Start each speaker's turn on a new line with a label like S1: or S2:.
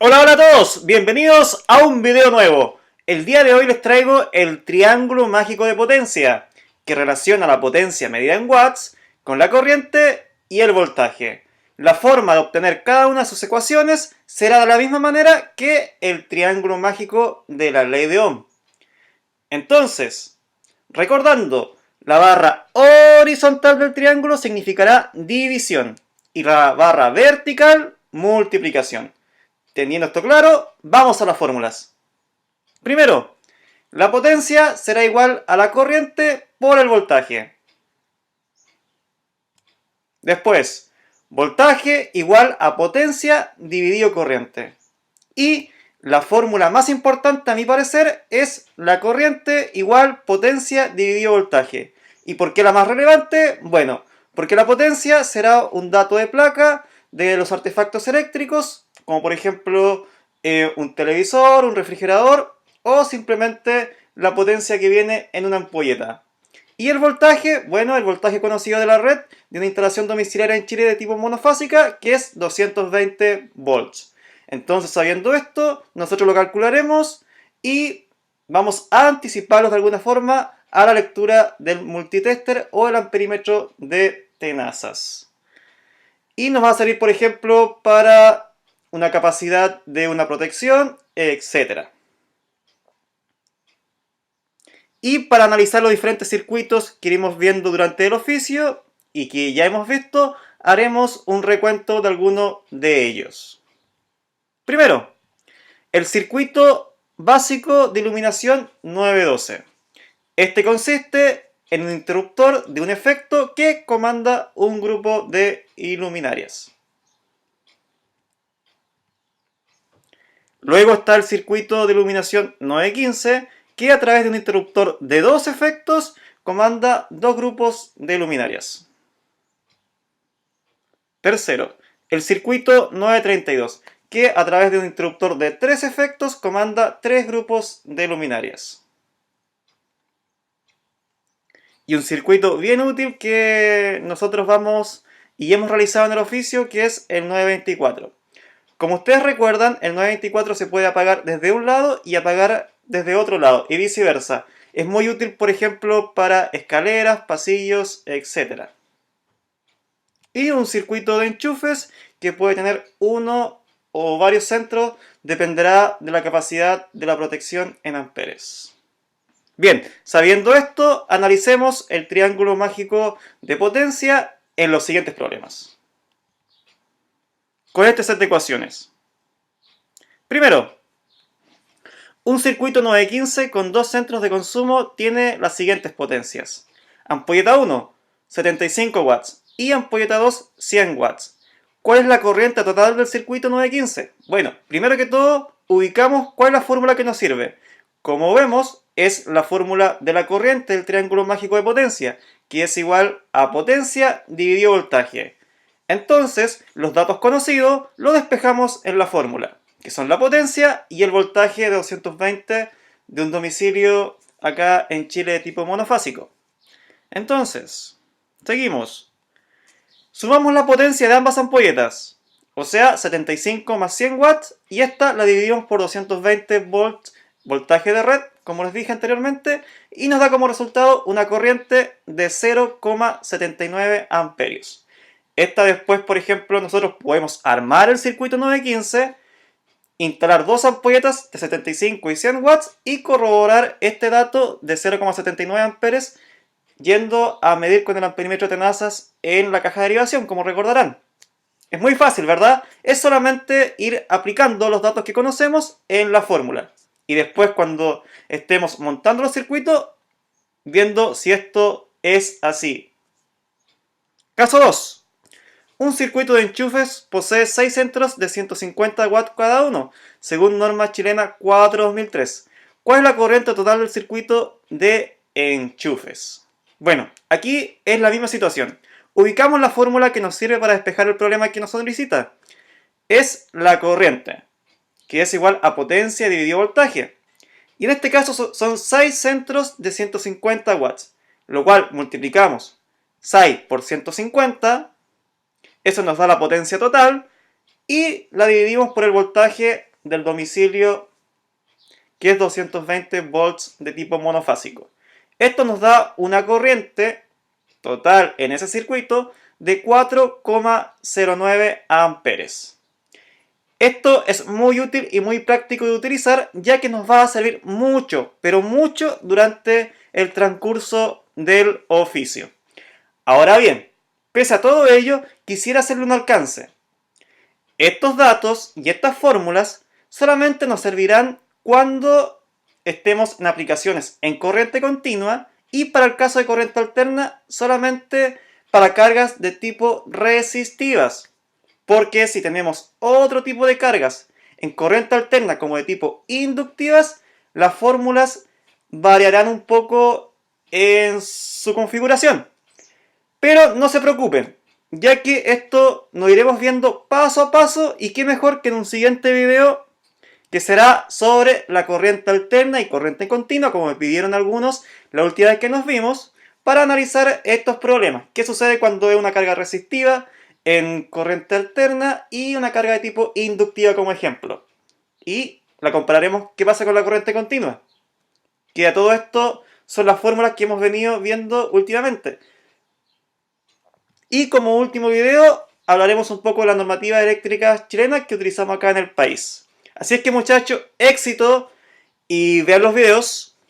S1: Hola, hola a todos, bienvenidos a un video nuevo. El día de hoy les traigo el triángulo mágico de potencia, que relaciona la potencia medida en watts con la corriente y el voltaje. La forma de obtener cada una de sus ecuaciones será de la misma manera que el triángulo mágico de la ley de Ohm. Entonces, recordando, la barra horizontal del triángulo significará división y la barra vertical multiplicación. Teniendo esto claro, vamos a las fórmulas. Primero, la potencia será igual a la corriente por el voltaje. Después, voltaje igual a potencia dividido corriente. Y la fórmula más importante a mi parecer es la corriente igual potencia dividido voltaje. ¿Y por qué la más relevante? Bueno, porque la potencia será un dato de placa de los artefactos eléctricos, como por ejemplo un televisor, un refrigerador o simplemente la potencia que viene en una ampolleta. Y el voltaje, bueno, el voltaje conocido de la red de una instalación domiciliaria en Chile de tipo monofásica, que es 220 volts. Entonces, sabiendo esto, nosotros lo calcularemos y vamos a anticiparlos de alguna forma a la lectura del multitester o el amperímetro de tenazas. Y nos va a servir, por ejemplo, para una capacidad de una protección, etc. Y para analizar los diferentes circuitos que iremos viendo durante el oficio y que ya hemos visto, haremos un recuento de alguno de ellos. Primero, el circuito básico de iluminación 912. Este consiste en un interruptor de un efecto que comanda un grupo de iluminarias. Luego está el circuito de iluminación 915, que a través de un interruptor de dos efectos comanda dos grupos de luminarias. Tercero, el circuito 932, que a través de un interruptor de tres efectos comanda tres grupos de luminarias. Y un circuito bien útil que nosotros vamos y hemos realizado en el oficio, que es el 924. Como ustedes recuerdan, el 924 se puede apagar desde un lado y apagar desde otro lado, y viceversa. Es muy útil, por ejemplo, para escaleras, pasillos, etc. Y un circuito de enchufes que puede tener uno o varios centros, dependerá de la capacidad de la protección en amperes. Bien, sabiendo esto, analicemos el triángulo mágico de potencia en los siguientes problemas. Con este set de ecuaciones. Primero, un circuito 915 con dos centros de consumo tiene las siguientes potencias. Ampolleta 1, 75 watts y ampolleta 2, 100 watts. ¿Cuál es la corriente total del circuito 915? Bueno, primero que todo, ubicamos cuál es la fórmula que nos sirve. Como vemos, es la fórmula de la corriente del triángulo mágico de potencia, que es igual a potencia dividido voltaje. Entonces, los datos conocidos los despejamos en la fórmula, que son la potencia y el voltaje de 220 de un domicilio acá en Chile de tipo monofásico. Entonces, seguimos. Sumamos la potencia de ambas ampolletas, o sea, 75 más 100 watts, y esta la dividimos por 220 volts, voltaje de red, como les dije anteriormente, y nos da como resultado una corriente de 0,79 amperios. Esta después, por ejemplo, nosotros podemos armar el circuito 915, instalar dos ampolletas de 75 y 100 watts y corroborar este dato de 0,79 amperes yendo a medir con el amperímetro de tenazas en la caja de derivación, como recordarán. Es muy fácil, ¿verdad? Es solamente ir aplicando los datos que conocemos en la fórmula. Y después, cuando estemos montando los circuitos, viendo si esto es así. Caso 2. Un circuito de enchufes posee 6 centros de 150 watts cada uno, según norma chilena 4-2003. ¿Cuál es la corriente total del circuito de enchufes? Bueno, aquí es la misma situación. Ubicamos la fórmula que nos sirve para despejar el problema que nos solicita. Es la corriente, que es igual a potencia dividido voltaje. Y en este caso son 6 centros de 150 watts, lo cual multiplicamos 6 por 150. Eso nos da la potencia total y la dividimos por el voltaje del domicilio, que es 220 volts de tipo monofásico. Esto nos da una corriente total en ese circuito de 4,09 amperes. Esto es muy útil y muy práctico de utilizar, ya que nos va a servir mucho, pero mucho durante el transcurso del oficio. Ahora bien, pese a todo ello, quisiera hacerle un alcance. Estos datos y estas fórmulas solamente nos servirán cuando estemos en aplicaciones en corriente continua y para el caso de corriente alterna solamente para cargas de tipo resistivas. Porque si tenemos otro tipo de cargas en corriente alterna como de tipo inductivas, las fórmulas variarán un poco en su configuración. Pero no se preocupen, ya que esto lo iremos viendo paso a paso y qué mejor que en un siguiente video que será sobre la corriente alterna y corriente continua, como me pidieron algunos la última vez que nos vimos, para analizar estos problemas. ¿Qué sucede cuando es una carga resistiva en corriente alterna y una carga de tipo inductiva como ejemplo? Y la compararemos qué pasa con la corriente continua. Que a todo esto son las fórmulas que hemos venido viendo últimamente. Y como último video hablaremos un poco de las normativas eléctricas chilenas que utilizamos acá en el país. Así es que muchachos, éxito y vean los videos.